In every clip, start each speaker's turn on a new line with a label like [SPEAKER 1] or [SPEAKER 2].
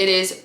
[SPEAKER 1] It is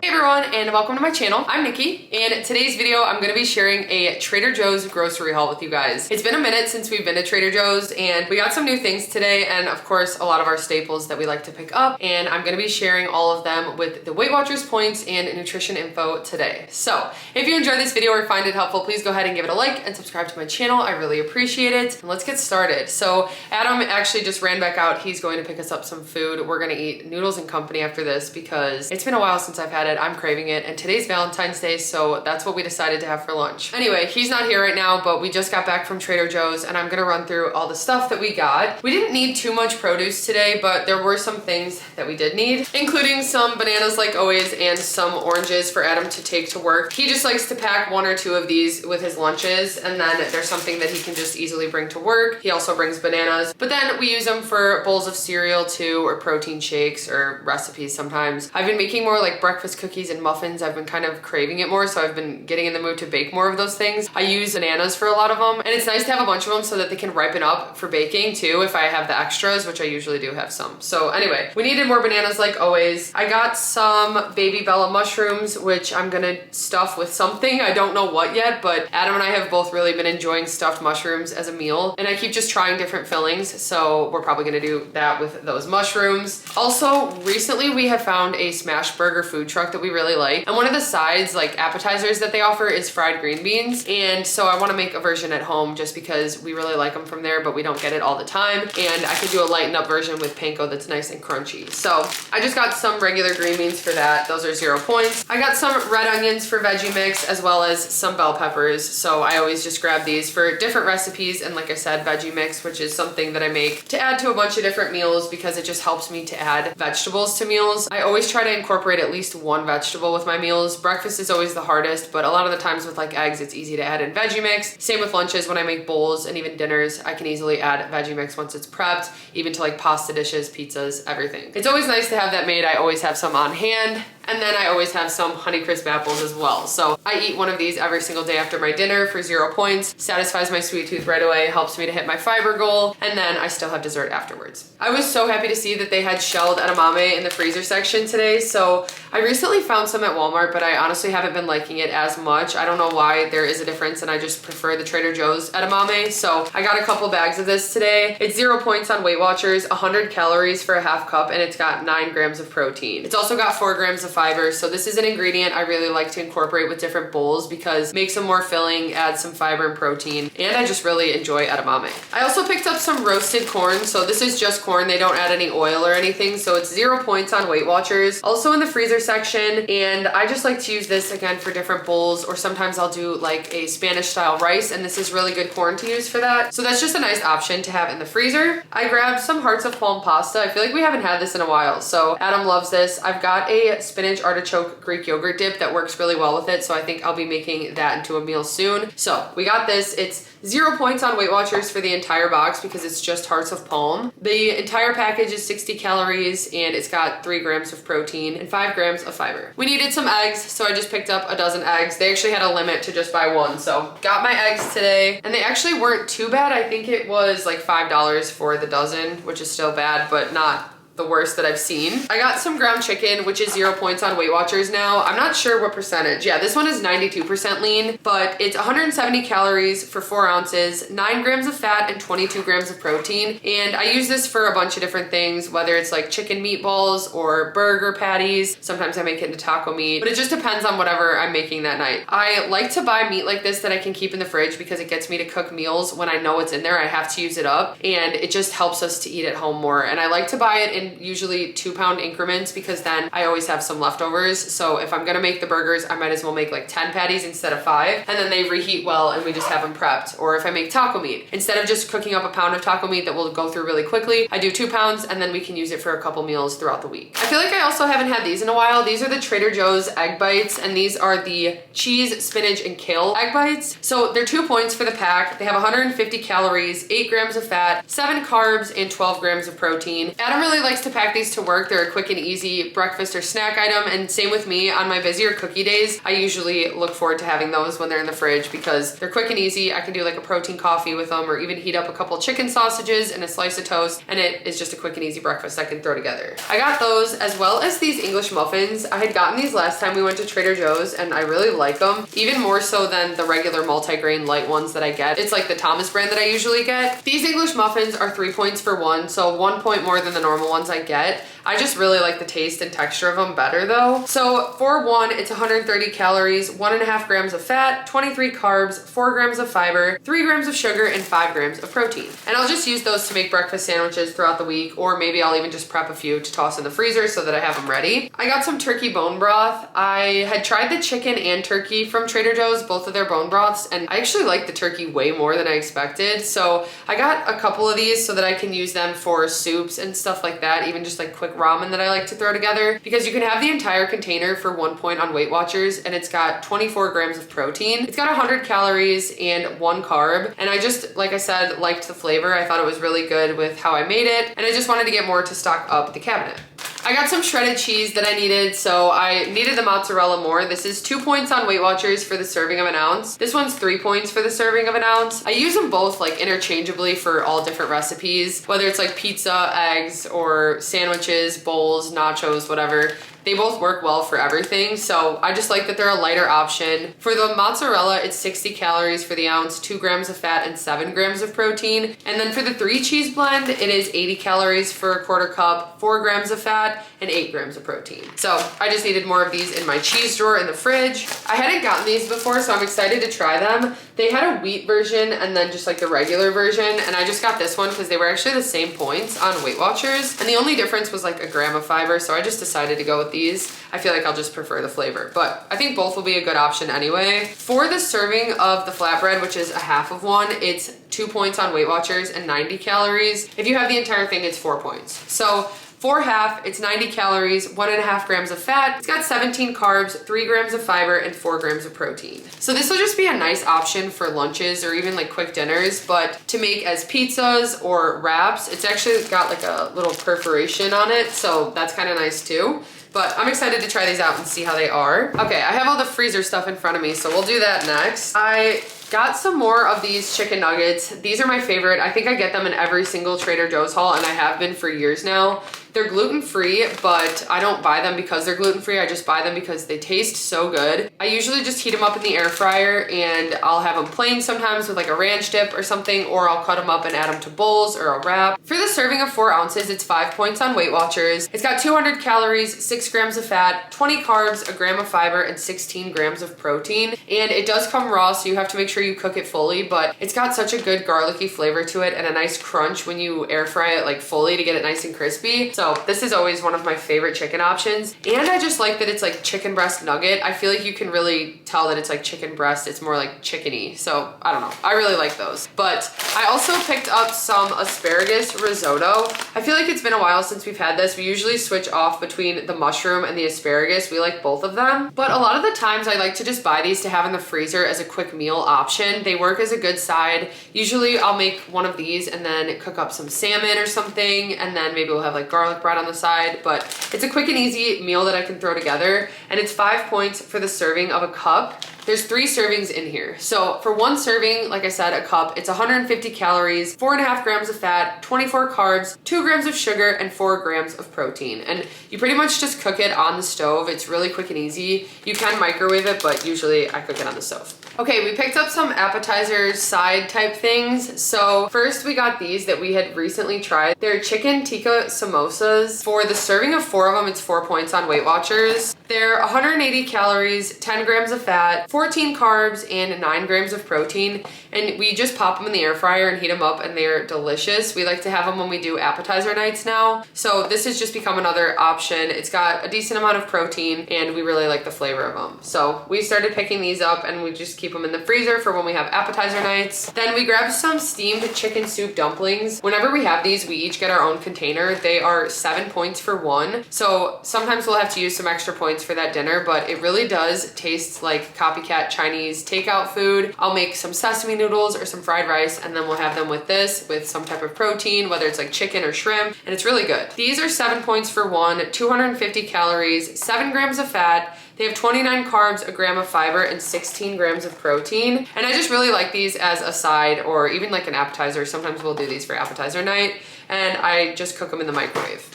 [SPEAKER 1] Hey everyone, and welcome to my channel. I'm Nikki, and today's video I'm gonna be sharing a Trader Joe's grocery haul with you guys. It's been a minute since we've been to Trader Joe's, and we got some new things today, and of course a lot of our staples that we like to pick up, and I'm gonna be sharing all of them with the WeightWatchers points and nutrition info today. So if you enjoyed this video or find it helpful, please go ahead and give it a like and subscribe to my channel. I really appreciate it. And let's get started. So Adam actually just ran back out. He's going to pick us up some food. We're gonna eat noodles and company after this because it's been a while since I've had it. I'm craving it, and today's Valentine's Day, so that's what we decided to have for lunch. Anyway, he's not here right now, but we just got back from Trader Joe's, and I'm gonna run through all the stuff that we got. We didn't need too much produce today, but there were some things that we did need, including some bananas like always and some oranges for Adam to take to work. He just likes to pack one or two of these with his lunches, and then there's something that he can just easily bring to work. He also brings bananas, but then we use them for bowls of cereal too, or protein shakes or recipes sometimes. I've been making more like breakfast cookies and muffins. I've been kind of craving it more, so I've been getting in the mood to bake more of those things. I use bananas for a lot of them, and it's nice to have a bunch of them so that they can ripen up for baking too if I have the extras, which I usually do have some. So anyway, we needed more bananas like always. I got some baby Bella mushrooms, which I'm gonna stuff with something. I don't know what yet, but Adam and I have both really been enjoying stuffed mushrooms as a meal, and I keep just trying different fillings, so we're probably gonna do that with those mushrooms. Also, recently we have found a smash burger food truck that we really like, and one of the sides, like appetizers that they offer, is fried green beans, and so I want to make a version at home just because we really like them from there, but we don't get it all the time, and I could do a lightened up version with panko that's nice and crunchy. So I just got some regular green beans for that. Those are 0 points. I got some red onions for veggie mix, as well as some bell peppers, so I always just grab these for different recipes, and like I said, veggie mix, which is something that I make to add to a bunch of different meals because it just helps me to add vegetables to meals. I always try to incorporate at least one vegetable with my meals. Breakfast is always the hardest, but a lot of the times with like eggs, it's easy to add in veggie mix. Same with lunches. When I make bowls and even dinners, I can easily add veggie mix once it's prepped, even to like pasta dishes, pizzas, everything. It's always nice to have that made. I always have some on hand. And then I always have some Honeycrisp apples as well. So I eat one of these every single day after my dinner for 0 points. Satisfies my sweet tooth right away, helps me to hit my fiber goal, and then I still have dessert afterwards. I was so happy to see that they had shelled edamame in the freezer section today. So I recently found some at Walmart, but I honestly haven't been liking it as much. I don't know why. There is a difference, and I just prefer the Trader Joe's edamame. So I got a couple bags of this today. It's 0 points on WeightWatchers, 100 calories for a half cup, and it's got 9 grams of protein. It's also got 4 grams of fiber, so this is an ingredient I really like to incorporate with different bowls because it makes them more filling, adds some fiber and protein, and I just really enjoy edamame. I also picked up some roasted corn, so this is just corn. They don't add any oil or anything, so it's 0 points on WeightWatchers. Also in the freezer section, and I just like to use this again for different bowls, or sometimes I'll do like a Spanish style rice, and this is really good corn to use for that. So that's just a nice option to have in the freezer. I grabbed some hearts of palm pasta. I feel like we haven't had this in a while, so Adam loves this. I've got a spinach artichoke Greek yogurt dip that works really well with it, so I think I'll be making that into a meal soon. So we got this. It's 0 points on WeightWatchers for the entire box because it's just hearts of palm. The entire package is 60 calories, and it's got 3 grams of protein and 5 grams of fiber. We needed some eggs, so I just picked up a dozen eggs. They actually had a limit to just buy one, so got my eggs today, and they actually weren't too bad. I think it was like $5 for the dozen, which is still bad, but not the worst that I've seen. I got some ground chicken, which is 0 points on WeightWatchers now. I'm not sure what percentage. Yeah, this one is 92% lean, but it's 170 calories for 4 ounces, 9 grams of fat, and 22 grams of protein. And I use this for a bunch of different things, whether it's like chicken meatballs or burger patties. Sometimes I make it into taco meat, but it just depends on whatever I'm making that night. I like to buy meat like this that I can keep in the fridge because it gets me to cook meals when I know it's in there. I have to use it up, and it just helps us to eat at home more. And I like to buy it in usually 2-pound increments because then I always have some leftovers. So if I'm gonna make the burgers, I might as well make like 10 patties instead of 5, and then they reheat well and we just have them prepped. Or if I make taco meat, instead of just cooking up a pound of taco meat that will go through really quickly, I do 2 pounds, and then we can use it for a couple meals throughout the week. I feel like I also haven't had these in a while. These are the Trader Joe's egg bites, and these are the cheese, spinach, and kale egg bites. So they're 2 points for the pack. They have 150 calories, 8 grams of fat, 7 carbs, and 12 grams of protein. Adam really likes likes to pack these to work. They're a quick and easy breakfast or snack item, and same with me. On my busier cookie days, I usually look forward to having those when they're in the fridge because they're quick and easy. I can do like a protein coffee with them or even heat up a couple chicken sausages and a slice of toast, and it is just a quick and easy breakfast I can throw together. I got those as well as these English muffins. I had gotten these last time we went to Trader Joe's and I really like them, even more so than the regular multigrain light ones that I get. It's like the Thomas brand that I usually get. These English muffins are 3 points for one, so 1 point more than the normal ones I get. I just really like the taste and texture of them better though. So for one, it's 130 calories, 1.5 grams of fat, 23 carbs, 4 grams of fiber, 3 grams of sugar, and 5 grams of protein. And I'll just use those to make breakfast sandwiches throughout the week, or maybe I'll even just prep a few to toss in the freezer so that I have them ready. I got some turkey bone broth. I had tried the chicken and turkey from Trader Joe's, both of their bone broths, and I actually like the turkey way more than I expected. So I got a couple of these so that I can use them for soups and stuff like that, even just like quick ramen that I like to throw together, because you can have the entire container for 1 point on WeightWatchers, and it's got 24 grams of protein. It's got 100 calories and 1 carb, and I just, like I said, liked the flavor. I thought it was really good with how I made it, and I just wanted to get more to stock up the cabinet. I got some shredded cheese that I needed, so I needed the mozzarella more. This is 2 points on WeightWatchers for the serving of an ounce. This one's 3 points for the serving of an ounce. I use them both like interchangeably for all different recipes, whether it's like pizza, eggs, or sandwiches, bowls, nachos, whatever. They both work well for everything, so I just like that they're a lighter option. For the mozzarella, it's 60 calories for the ounce, 2 grams of fat, and 7 grams of protein. And then for the 3 cheese blend, it is 80 calories for a 1/4 cup, 4 grams of fat, and 8 grams of protein. So I just needed more of these in my cheese drawer in the fridge. I hadn't gotten these before, so I'm excited to try them. They had a wheat version and then just like the regular version, and I just got this one because they were actually the same points on WeightWatchers, and the only difference was like a gram of fiber, so I just decided to go with these. I feel like I'll just prefer the flavor, but I think both will be a good option anyway. For the serving of the flatbread, which is a half of one, it's 2 points on WeightWatchers and 90 calories. If you have the entire thing, it's 4 points. So for half, it's 90 calories, 1.5 grams of fat. It's got 17 carbs, 3 grams of fiber, and 4 grams of protein. So this will just be a nice option for lunches or even like quick dinners, but to make as pizzas or wraps, it's actually got like a little perforation on it, so that's kind of nice too. But I'm excited to try these out and see how they are. Okay, I have all the freezer stuff in front of me, so we'll do that next. I got some more of these chicken nuggets. These are my favorite. I think I get them in every single Trader Joe's haul, and I have been for years now. They're gluten-free, but I don't buy them because they're gluten-free. I just buy them because they taste so good. I usually just heat them up in the air fryer, and I'll have them plain sometimes with like a ranch dip or something, or I'll cut them up and add them to bowls or a wrap. For the serving of 4 ounces, it's 5 points on WeightWatchers. It's got 200 calories, 6 grams of fat, 20 carbs, a gram of fiber, and 16 grams of protein. And it does come raw, so you have to make sure you cook it fully, but it's got such a good garlicky flavor to it and a nice crunch when you air fry it like fully to get it nice and crispy. So this is always one of my favorite chicken options. And I just like that it's like chicken breast nugget. I feel like you can really tell that it's like chicken breast. It's more like chickeny. So I don't know. I really like those. But I also picked up some asparagus risotto. I feel like it's been a while since we've had this. We usually switch off between the mushroom and the asparagus. We like both of them. But a lot of the times I like to just buy these to have in the freezer as a quick meal option. They work as a good side. Usually I'll make one of these and then cook up some salmon or something, and then maybe we'll have like garlic bread on the side. But it's a quick and easy meal that I can throw together, and it's 5 points for the serving of a cup. There's 3 servings in here. So for one serving, like I said, a cup, it's 150 calories, 4.5 grams of fat, 24 carbs, 2 grams of sugar, and 4 grams of protein. And you pretty much just cook it on the stove. It's really quick and easy. You can microwave it, but usually I cook it on the stove. Okay, we picked up some appetizers side type things. So first we got these that we had recently tried. They're chicken tikka samosas. For the serving of 4 of them, it's 4 points on WeightWatchers. They're 180 calories, 10 grams of fat, 14 carbs, and 9 grams of protein. And we just pop them in the air fryer and heat them up, and they're delicious. We like to have them when we do appetizer nights now. So this has just become another option. It's got a decent amount of protein, and we really like the flavor of them. So we started picking these up, and we just keep them in the freezer for when we have appetizer nights. Then we grabbed some steamed chicken soup dumplings. Whenever we have these, we each get our own container. They are 7 points for one. So sometimes we'll have to use some extra points points for that dinner, but it really does taste like copycat Chinese takeout food. I'll make some sesame noodles or some fried rice, and then we'll have them with this, with some type of protein, whether it's like chicken or shrimp, and it's really good. These are 7 points for one, 250 calories, 7 grams of fat. They have 29 carbs, a gram of fiber, and 16 grams of protein. And I just really like these as a side or even like an appetizer. Sometimes we'll do these for appetizer night, and I just cook them in the microwave.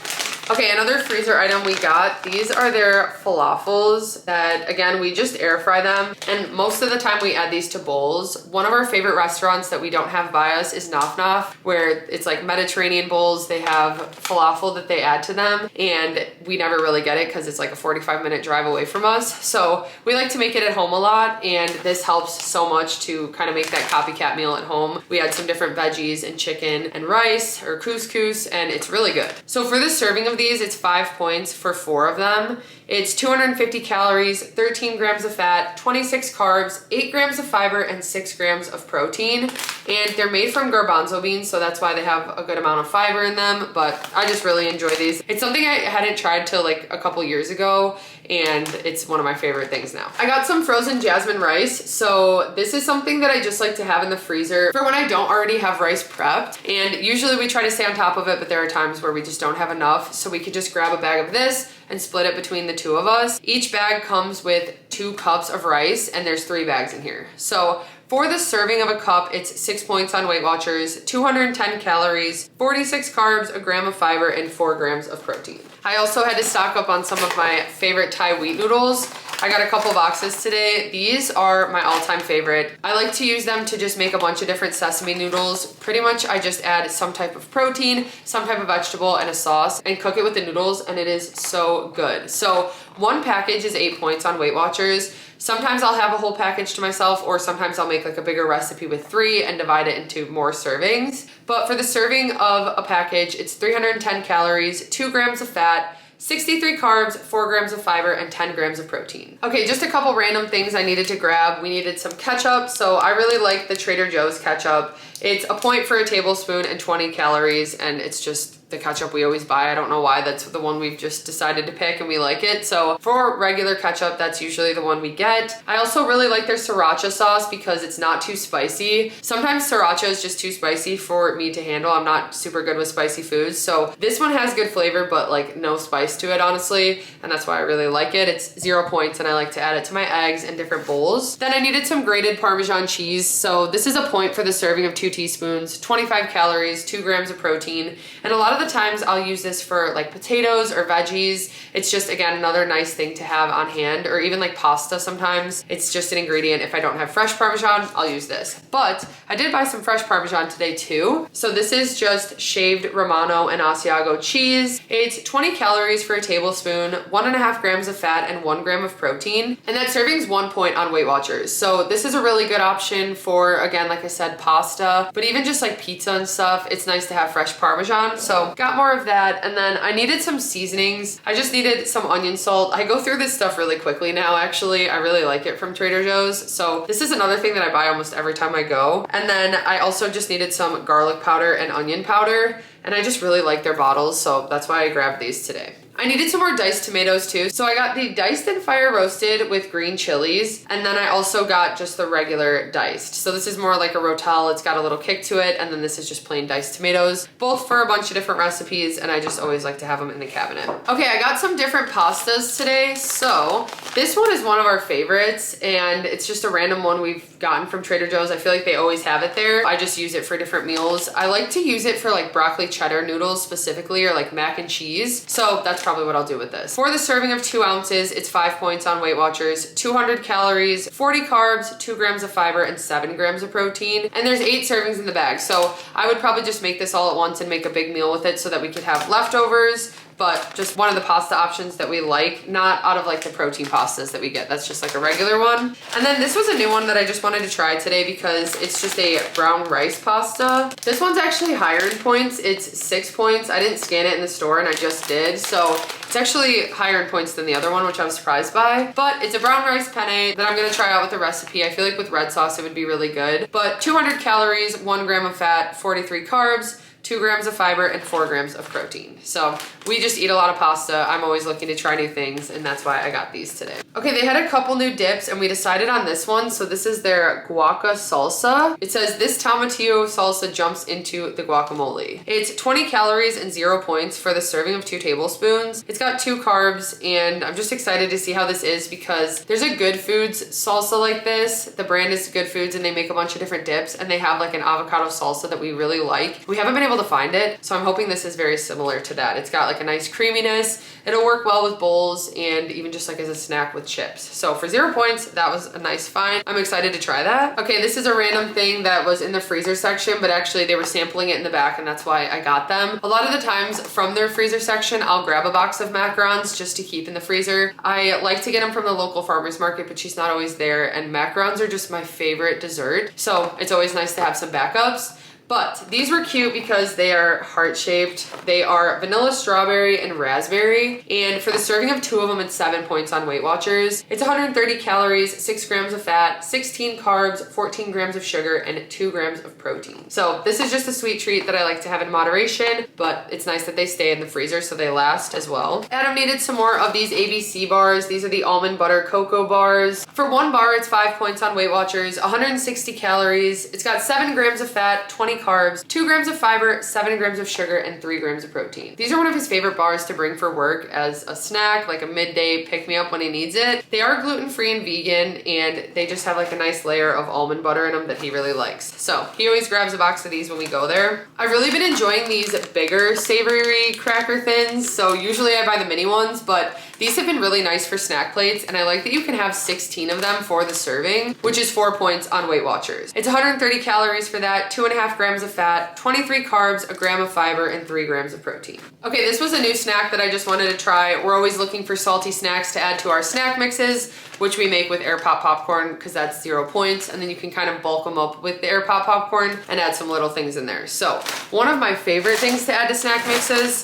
[SPEAKER 1] Okay, another freezer item we got, these are their falafels that, again, we just air fry them. And most of the time we add these to bowls. One of our favorite restaurants that we don't have by us is Naf Naf, where it's like Mediterranean bowls. They have falafel that they add to them, and we never really get it because it's like a 45-minute drive away from us. So we like to make it at home a lot, and this helps so much to kind of make that copycat meal at home. We add some different veggies and chicken and rice or couscous, and it's really good. So for this serving of these, it's 5 points for 4 of them. It's 250 calories, 13 grams of fat, 26 carbs, 8 grams of fiber, and 6 grams of protein. And they're made from garbanzo beans, so that's why they have a good amount of fiber in them, but I just really enjoy these. It's something I hadn't tried till like a couple years ago, and it's one of my favorite things now. I got some frozen jasmine rice, so this is something that I just like to have in the freezer for when I don't already have rice prepped. And usually we try to stay on top of it, but there are times where we just don't have enough, so we could just grab a bag of this and split it between the 2 of us. Each bag comes with 2 cups of rice, and there's 3 bags in here. So for the serving of a cup, it's 6 points on WeightWatchers, 210 calories, 46 carbs, a gram of fiber, and 4 grams of protein. I also had to stock up on some of my favorite Thai wheat noodles. I got a couple boxes today. These are my all-time favorite. I like to use them to just make a bunch of different sesame noodles. Pretty much I just add some type of protein, some type of vegetable, and a sauce, and cook it with the noodles, and it is so good. So 1 package is 8 points on WeightWatchers. Sometimes I'll have a whole package to myself, or sometimes I'll make like a bigger recipe with 3 and divide it into more servings. But for the serving of a package, it's 310 calories, 2 grams of fat, 63 carbs, 4 grams of fiber, and 10 grams of protein. Okay, just a couple random things I needed to grab. We needed some ketchup, so I really like the Trader Joe's ketchup. It's a point for a tablespoon and 20 calories, and it's just the ketchup we always buy. I don't know why, that's the one we've just decided to pick and we like it. So for regular ketchup, that's usually the one we get. I also really like their sriracha sauce because it's not too spicy. Sometimes sriracha is just too spicy for me to handle. I'm not super good with spicy foods. So this one has good flavor, but like no spice to it, honestly. And that's why I really like it. It's 0 points, and I like to add it to my eggs in different bowls. Then I needed some grated Parmesan cheese. So this is a point for the serving of 2 teaspoons, 25 calories, 2 grams of protein. And a lot of the times I'll use this for like potatoes or veggies. It's just, again, another nice thing to have on hand, or even like pasta sometimes. It's just an ingredient. If I don't have fresh Parmesan, I'll use this. But I did buy some fresh Parmesan today too. So this is just shaved Romano and Asiago cheese. It's 20 calories for a tablespoon, 1.5 grams of fat, and 1 gram of protein. And that serving's 1 point on WeightWatchers. So this is a really good option for, again, like I said, pasta, but even just like pizza and stuff, it's nice to have fresh Parmesan. So got more of that. And then I needed some seasonings. I just needed some onion salt. I go through this stuff really quickly now, actually. I really like it from Trader Joe's. So this is another thing that I buy almost every time I go. And then I also just needed some garlic powder and onion powder. And I just really like their bottles, so that's why I grabbed these today. I needed some more diced tomatoes too. So I got the diced and fire roasted with green chilies. And then I also got just the regular diced. So this is more like a rotel. It's got a little kick to it. And then this is just plain diced tomatoes, both for a bunch of different recipes. And I just always like to have them in the cabinet. Okay, I got some different pastas today. So this one is one of our favorites, and it's just a random one we've gotten from Trader Joe's. I feel like they always have it there. I just use it for different meals. I like to use it for like broccoli cheddar noodles specifically, or like mac and cheese. So that's probably what I'll do with this. For the serving of 2 ounces, it's 5 points on WeightWatchers, 200 calories, 40 carbs, 2 grams of fiber, and 7 grams of protein. And there's 8 servings in the bag. So I would probably just make this all at once and make a big meal with it so that we could have leftovers, but just one of the pasta options that we like, not out of like the protein pastas that we get. That's just like a regular one. And then this was a new one that I just wanted to try today because it's just a brown rice pasta. This one's actually higher in points. It's 6 points. I didn't scan it in the store, and I just did. So it's actually higher in points than the other one, which I was surprised by. But it's a brown rice penne that I'm gonna try out with the recipe. I feel like with red sauce, it would be really good. But 200 calories, 1 gram of fat, 43 carbs, 2 grams of fiber, and 4 grams of protein. So we just eat a lot of pasta. I'm always looking to try new things, and that's why I got these today. Okay, they had a couple new dips, and we decided on this one. So this is their guaca salsa. It says this tomatillo salsa jumps into the guacamole. It's 20 calories and 0 points for the serving of 2 tablespoons. It's got 2 carbs, and I'm just excited to see how this is because there's a Good Foods salsa like this. The brand is Good Foods, and they make a bunch of different dips, and they have like an avocado salsa that we really like. We haven't been able to find it, so I'm hoping this is very similar to that. It's got like a nice creaminess. It'll work well with bowls and even just like as a snack with chips. So for 0 points, that was a nice find. I'm excited to try that. Okay, this is a random thing that was in the freezer section, but actually they were sampling it in the back, and that's why I got them. A lot of the times from their freezer section, I'll grab a box of macarons just to keep in the freezer. I like to get them from the local farmer's market, but she's not always there, and macarons are just my favorite dessert. So it's always nice to have some backups. But these were cute because they are heart-shaped. They are vanilla, strawberry, and raspberry. And for the serving of 2 of them, it's 7 points on WeightWatchers. It's 130 calories, 6 grams of fat, 16 carbs, 14 grams of sugar, and 2 grams of protein. So this is just a sweet treat that I like to have in moderation, but it's nice that they stay in the freezer so they last as well. Adam needed some more of these ABC bars. These are the almond butter cocoa bars. For 1 bar, it's 5 points on WeightWatchers, 160 calories. It's got 7 grams of fat, 20 carbs, 2 grams of fiber, 7 grams of sugar, and 3 grams of protein. These are one of his favorite bars to bring for work as a snack, like a midday pick-me-up when he needs it. They are gluten-free and vegan, and they just have like a nice layer of almond butter in them that he really likes. So he always grabs a box of these when we go there. I've really been enjoying these bigger savory cracker thins. So usually I buy the mini ones, but these have been really nice for snack plates, and I like that you can have 16 of them for the serving, which is 4 points on WeightWatchers. It's 130 calories for that, 2.5 grams of fat, 23 carbs, 1 gram of fiber, and 3 grams of protein. Okay, this was a new snack that I just wanted to try. We're always looking for salty snacks to add to our snack mixes, which we make with air pop popcorn because that's 0 points, and then you can kind of bulk them up with the air pop popcorn and add some little things in there. So one of my favorite things to add to snack mixes,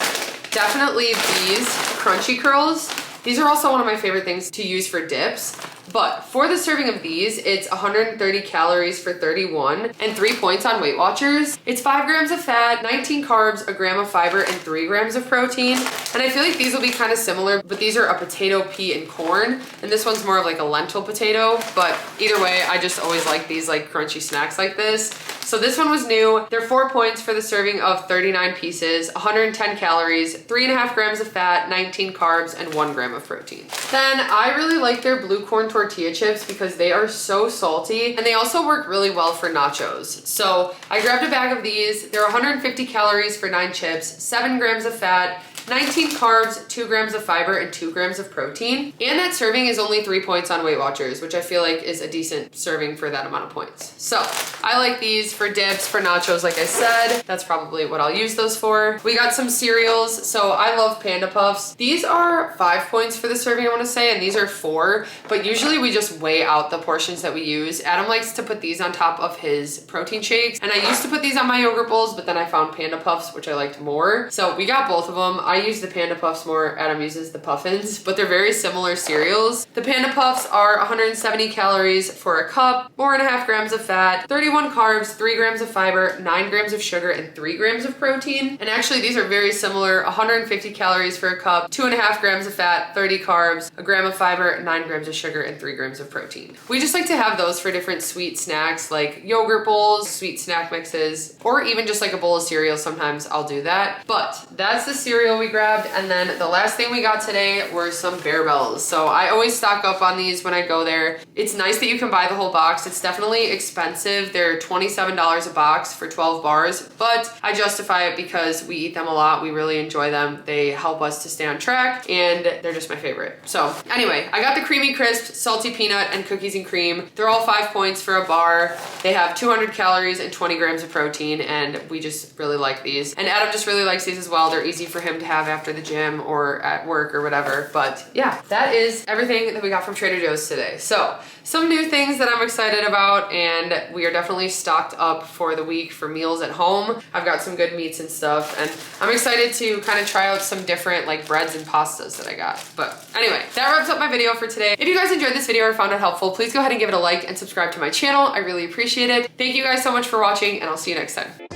[SPEAKER 1] definitely these crunchy curls. These are also one of my favorite things to use for dips. But for the serving of these, it's 130 calories for 31 and 3 points on WeightWatchers. It's 5 grams of fat, 19 carbs, 1 gram of fiber, and 3 grams of protein. And I feel like these will be kind of similar, but these are a potato, pea, and corn. And this one's more of like a lentil potato. But either way, I just always like these like crunchy snacks like this. So this one was new. They're 4 points for the serving of 39 pieces, 110 calories, 3.5 grams of fat, 19 carbs, and 1 gram of protein. Then I really like their blue corn tortilla chips because they are so salty, and they also work really well for nachos. So I grabbed a bag of these. They're 150 calories for 9 chips, 7 grams of fat, 19 carbs, 2 grams of fiber, and 2 grams of protein. And that serving is only 3 points on WeightWatchers, which I feel like is a decent serving for that amount of points. So I like these for dips, for nachos, like I said. That's probably what I'll use those for. We got some cereals. So I love Panda Puffs. These are 5 points for the serving, I want to say, and these are 4. But usually we just weigh out the portions that we use. Adam likes to put these on top of his protein shakes. And I used to put these on my yogurt bowls, but then I found Panda Puffs, which I liked more. So we got both of them. I use the Panda Puffs more, Adam uses the Puffins, but they're very similar cereals. The Panda Puffs are 170 calories for a cup, 4.5 grams of fat, 31 carbs, 3 grams of fiber, 9 grams of sugar, and 3 grams of protein. And actually these are very similar, 150 calories for a cup, 2.5 grams of fat, 30 carbs, 1 gram of fiber, 9 grams of sugar, and 3 grams of protein. We just like to have those for different sweet snacks like yogurt bowls, sweet snack mixes, or even just like a bowl of cereal. Sometimes I'll do that. But that's the cereal we grabbed. And then the last thing we got today were some Bear Bells. So I always stock up on these when I go there. It's nice that you can buy the whole box. It's definitely expensive. They're $27 a box for 12 bars, but I justify it because we eat them a lot. We really enjoy them. They help us to stay on track, and they're just my favorite. So anyway, I got the Creamy Crisp, Salty Peanut, and Cookies and Cream. They're all 5 points for a bar. They have 200 calories and 20 grams of protein, and we just really like these. And Adam just really likes these as well. They're easy for him to have after the gym or at work or whatever. But yeah, that is everything that we got from Trader Joe's today. So some new things that I'm excited about, and we are definitely stocked up for the week for meals at home. I've got some good meats and stuff, and I'm excited to kind of try out some different like breads and pastas that I got. But anyway, that wraps up my video for today. If you guys enjoyed this video or found it helpful, please go ahead and give it a like and subscribe to my channel. I really appreciate it. Thank you guys so much for watching, and I'll see you next time.